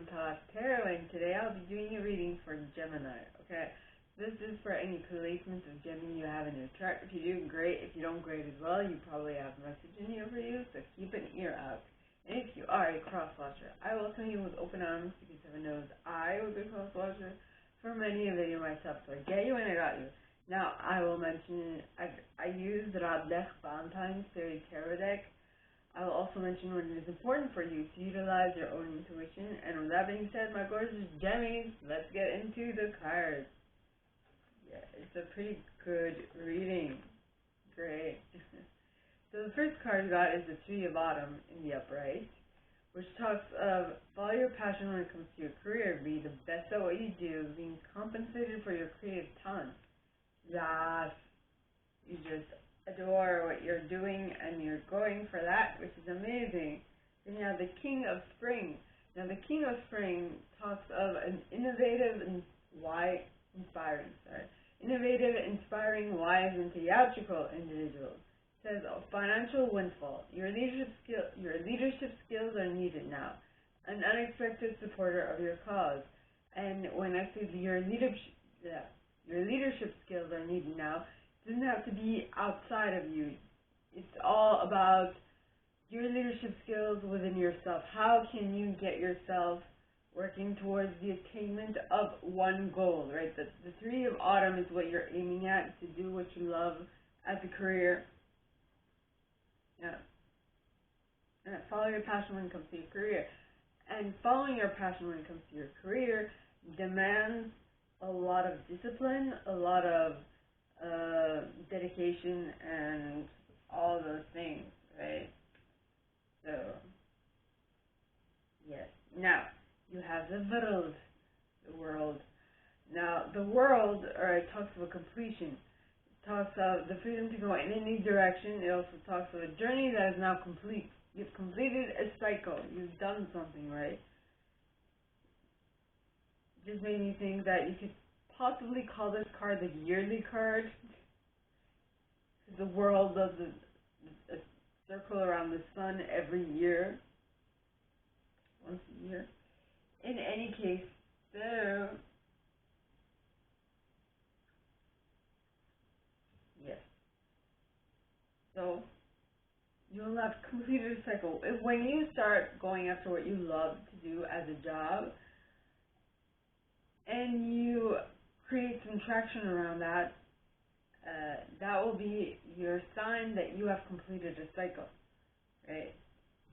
Untitled Chapter, and today I'll be doing a reading for Gemini, okay? This is for any placements of Gemini you have in your chart. If you do, great. If you don't, great as well. You probably have a message in here for you, so keep an ear out. And if you are a cross-watcher, I welcome you with open arms because heaven knows I was a cross-watcher for many a video myself, so I get you and I got you. Now, I will mention, I use the Radleigh Valentine Fairy Tarot deck. I will also mention when it is important for you to utilize your own intuition. And with that being said, my gorgeous Gemmies, let's get into the cards. Yeah, it's a pretty good reading. Great. So the first card you got is the Three of Autumn in the upright, which talks of follow your passion when it comes to your career, be the best at what you do, being compensated for your creative talent. Yes, you just adore what you're doing and you're going for that, which is amazing. Then you have the King of Spring. Now the King of Spring talks of an innovative, inspiring, wise, and theatrical individual. It says a financial windfall. Your leadership skills are needed now. An unexpected supporter of your cause. And when I say your leadership skills are needed now, it doesn't have to be outside of you. It's all about your leadership skills within yourself. How can you get yourself working towards the attainment of one goal, right? The Three of Autumn is what you're aiming at, to do what you love as a career. Yeah. And follow your passion when it comes to your career. And following your passion when it comes to your career demands a lot of discipline, a lot of dedication, and all those things, right? So, yes. Now, you have the world. Now, the world, talks of a completion. It talks of the freedom to go in any direction. It also talks of a journey that is now complete. You've completed a cycle. You've done something, right? Just made me think that you could possibly call this card the yearly card. The world does a circle around the sun every year. Once a year. In any case, so yes. So you'll have completed a cycle. When you start going after what you love to do as a job, and you create some traction around that, that will be your sign that you have completed a cycle, right?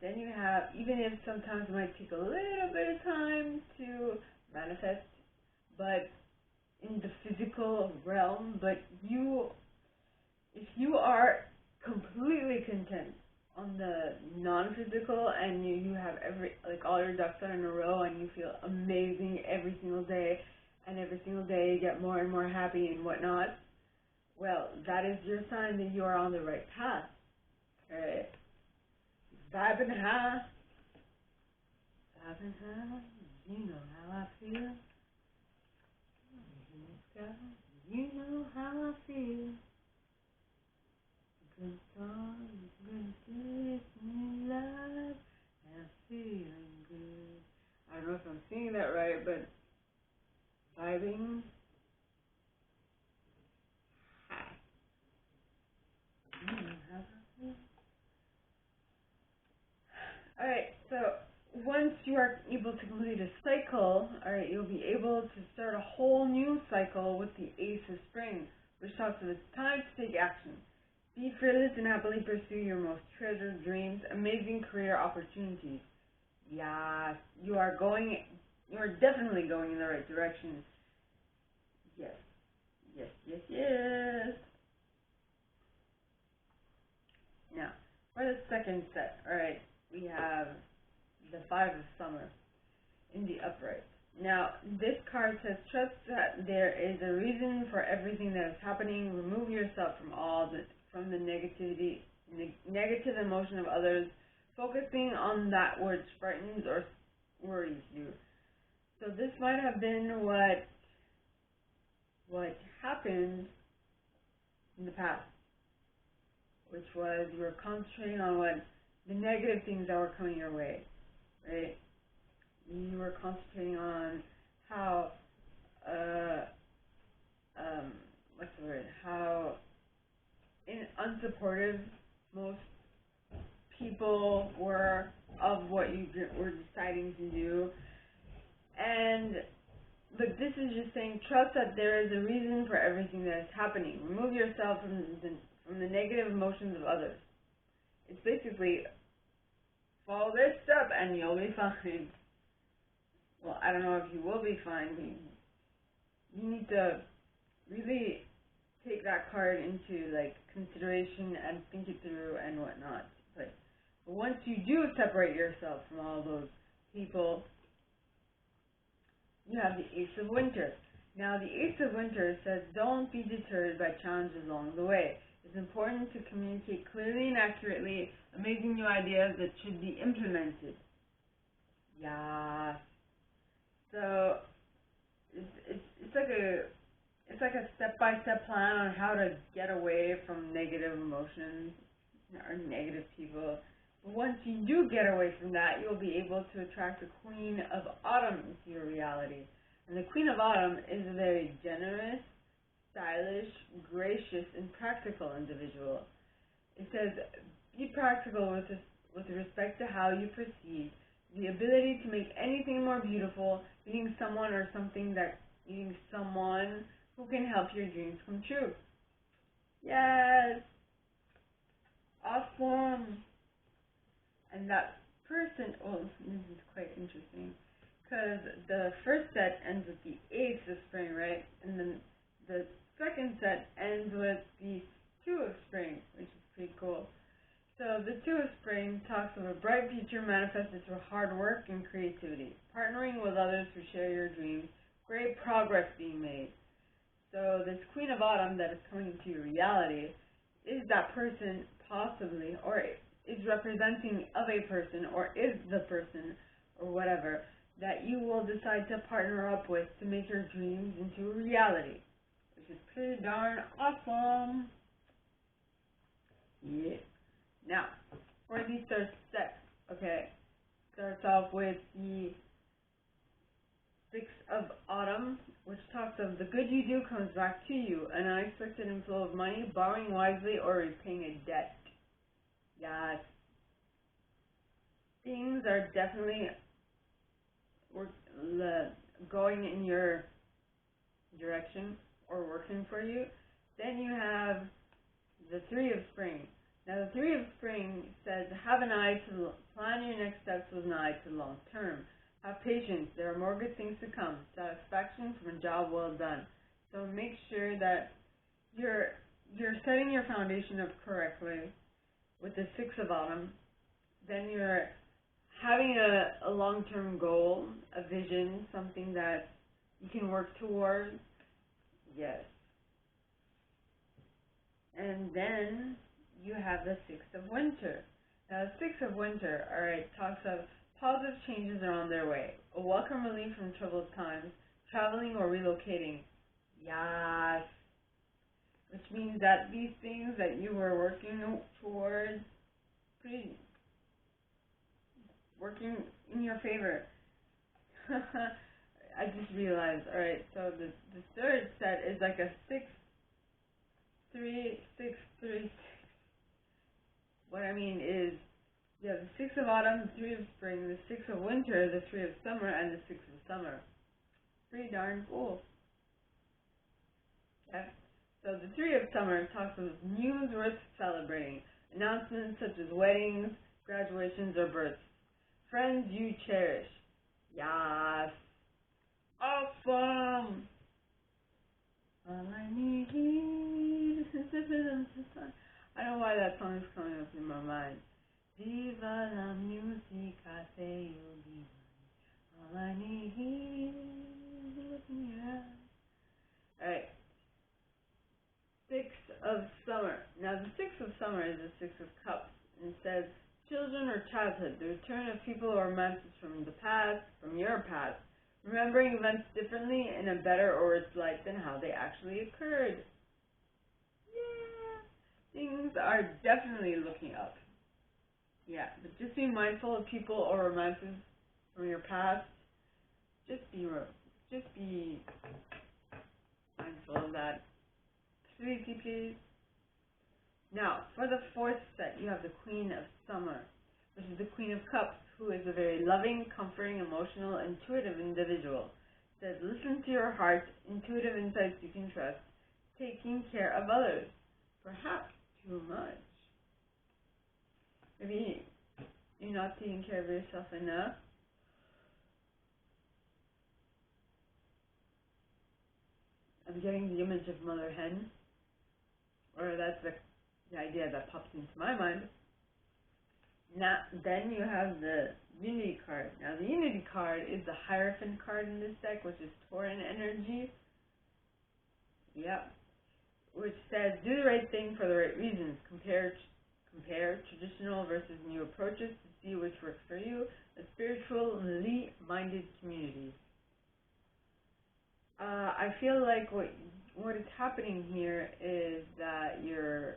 Then you have, even if sometimes it might take a little bit of time to manifest, but in the physical realm, but if you are completely content on the non-physical and you have all your ducks are in a row and you feel amazing every single day, and every single day you get more and more happy and whatnot, well, that is your sign that you are on the right path. Okay? Vibing high. Vibing high. You know how I feel. You know how I feel. Good song, good kiss, new love, and feeling good. I don't know if I'm singing that right, but vibing. Alright, so once you are able to complete a cycle, you'll be able to start a whole new cycle with the Ace of Spring, which talks of it's time to take action. Be fearless and happily pursue your most treasured dreams, amazing career opportunities. Yes, you are definitely going in the right direction. Yes, yes, yes, yes. Now, for the second set, alright, we have the Five of Summer in the upright. Now, this card says, trust that there is a reason for everything that is happening. Remove yourself from the negative emotion of others, focusing on that which frightens or worries you. So this might have been what happened in the past, which was you were concentrating on the negative things that were coming your way, right? you were concentrating on how, what's the word, how unsupportive most people were of what you were deciding to do. And look, this is just saying, trust that there is a reason for everything that is happening. Remove yourself from the negative emotions of others. It's basically, follow this step and you'll be fine. Well, I don't know if you will be fine. You need to really take that card into like consideration and think it through and whatnot. But once you do separate yourself from all those people, you have the Ace of Winter. Now, the Ace of Winter says, don't be deterred by challenges along the way. It's important to communicate clearly and accurately amazing new ideas that should be implemented. Yeah. So it's like a step-by-step plan on how to get away from negative emotions or negative people. But once you do get away from that, you'll be able to attract the Queen of Autumn into your reality. And the Queen of Autumn is a very generous, stylish, gracious, and practical individual. It says, be practical with respect to how you proceed, the ability to make anything more beautiful, meeting someone or something meeting someone who can help your dreams come true. Yes! Awesome! And that person, oh, this is quite interesting, because the first set ends with the Ace of Spring, right? And then the second set ends with the Two of Spring, which is pretty cool. So the Two of Spring talks of a bright future manifested through hard work and creativity, partnering with others who share your dreams, great progress being made. So this Queen of Autumn that is coming into your reality is that person possibly, or is representing of a person, or is the person, or whatever, that you will decide to partner up with to make your dreams into a reality, which is pretty darn awesome. Yeah. Now, for the third step, okay, starts off with the Six of Autumn, which talks of the good you do comes back to you, an unexpected inflow of money, borrowing wisely, or repaying a debt. Yes. Things are definitely going in your direction or working for you. Then you have the Three of Spring. Now, the Three of Spring says, have an eye to plan your next steps with an eye to long term. Have patience. There are more good things to come. Satisfaction from a job well done. So make sure that you're setting your foundation up correctly with the Six of Autumn. Then you're having a long-term goal, a vision, something that you can work towards. Yes. And then you have the Six of Winter. Now, the Six of Winter, alright, talks of positive changes are on their way. A welcome relief from troubled times, traveling or relocating. Yes. Which means that these things that you were working towards, working in your favor. I just realized, alright, so the third set is like a 6, 3, 6, 3, 6. What I mean is, you have the Six of Autumn, the Three of Spring, the Six of Winter, the Three of Summer, and the Six of Summer. Pretty darn cool. Okay. So the Three of Summer talks of news worth celebrating, announcements such as weddings, graduations, or births. Friends you cherish. Yes. Awesome. All I need is I don't know why that song is coming up in my mind. Viva la musica, say you'll be mine. All I need is a look in your eyes. Alright. Six of Summer. Now, the Six of Summer is the Six of Cups. And it says, children or childhood, the return of people or romances from the past, from your past. Remembering events differently in a better or worse light than how they actually occurred. Yeah. Things are definitely looking up. Yeah, but just be mindful of people or romances from your past Just be mindful of that. Sweetie, please. Now, for the fourth set, you have the Queen of Summer, which is the Queen of Cups, who is a very loving, comforting, emotional, intuitive individual. It says, listen to your heart, intuitive insights you can trust, taking care of others, perhaps too much. Maybe you're not taking care of yourself enough. I'm getting the image of Mother Hen, or that's the idea that pops into my mind. Now, then you have the Unity card. Now, the Unity card is the Hierophant card in this deck, which is Tauran energy. Yep. Which says, do the right thing for the right reasons. Compare traditional versus new approaches to see which works for you. A spiritually minded community. I feel like what is happening here is that you're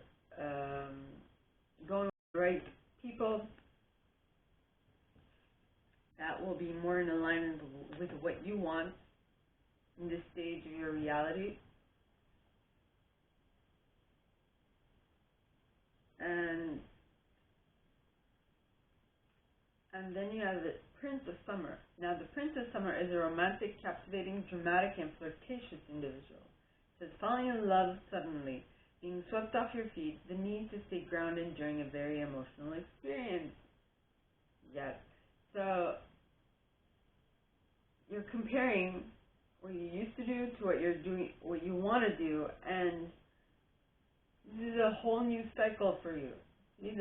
going with the right people that will be more in alignment with what you want in this stage of your reality. And then you have the Prince of Summer. Now, the Prince of Summer is a romantic, captivating, dramatic, and flirtatious individual. It says, falling in love suddenly, being swept off your feet, the need to stay grounded during a very emotional experience. Yes. So, you're comparing what you used to do to what you're doing, what you want to do, and this is a whole new cycle for you. See,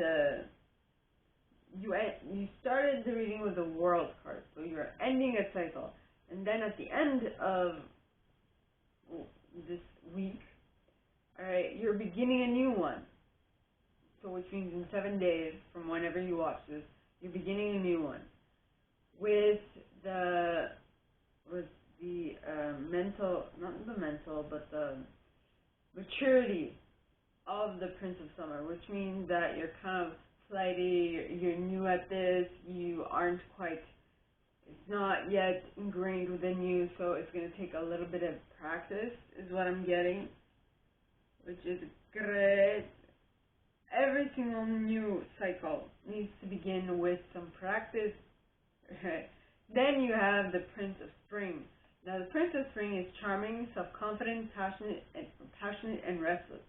you started the reading with the World card, so you're ending a cycle, and then at the end of this week, all right, you're beginning a new one. So, which means in 7 days from whenever you watch this, you're beginning a new one with the mental, not the mental, but the maturity of the Prince of Summer, which means that you're kind of flighty, you're new at this, you aren't quite, it's not yet ingrained within you, so it's going to take a little bit of practice, is what I'm getting, which is great. Every single new cycle needs to begin with some practice. Then you have the Prince of Spring. Now, the Prince of Spring is charming, self-confident, passionate, and restless.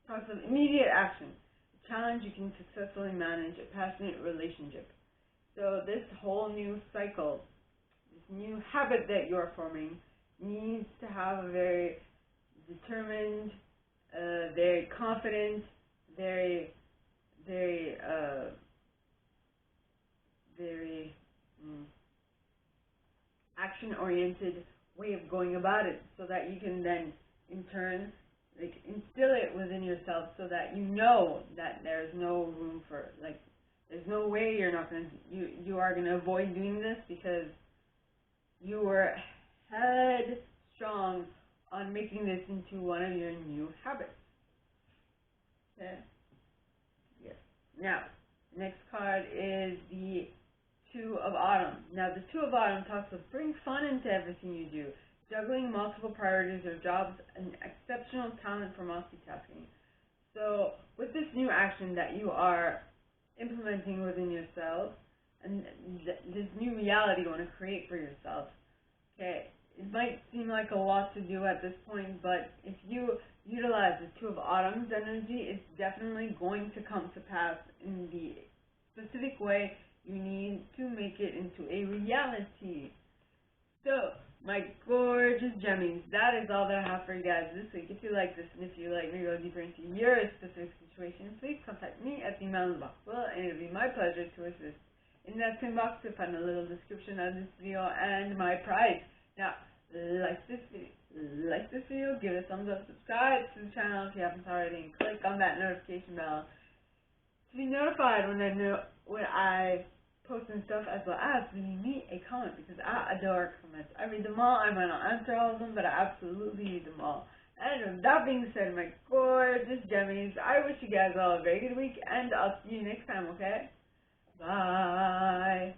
Talks of immediate action, a challenge you can successfully manage, a passionate relationship. So this whole new cycle, this new habit that you're forming, needs to have a very determined, very confident, very action-oriented way of going about it, so that you can then, in turn, instill it within yourself, so that you know that there's no room for, there's no way you are going to avoid doing this, because you were headstrong on making this into one of your new habits. Okay? Yes. Now, next card is the Two of Autumn. Now, the Two of Autumn talks of bring fun into everything you do, juggling multiple priorities or jobs, and exceptional talent for multitasking. So, with this new action that you are implementing within yourself, and this new reality you want to create for yourself, okay, it might seem like a lot to do at this point, but if you utilize the Two of Autumn's energy, it's definitely going to come to pass in the specific way you need to make it into a reality. So, my gorgeous Gemmies, that is all that I have for you guys this week. If you like this, and if you like me to go deeper into your specific situation, please contact me at the email in the box below, and it will be my pleasure to assist. In that same box, you'll find a little description of this video and my price. Now, like this video, give it a thumbs up, subscribe to the channel if you haven't already, and click on that notification bell to be notified when I post and stuff, as well as leaving me a comment, because I adore comments. I read them all. I might not answer all of them, but I absolutely read them all. And with that being said, my gorgeous Gemmies, I wish you guys all a very good week, and I'll see you next time, okay? Bye.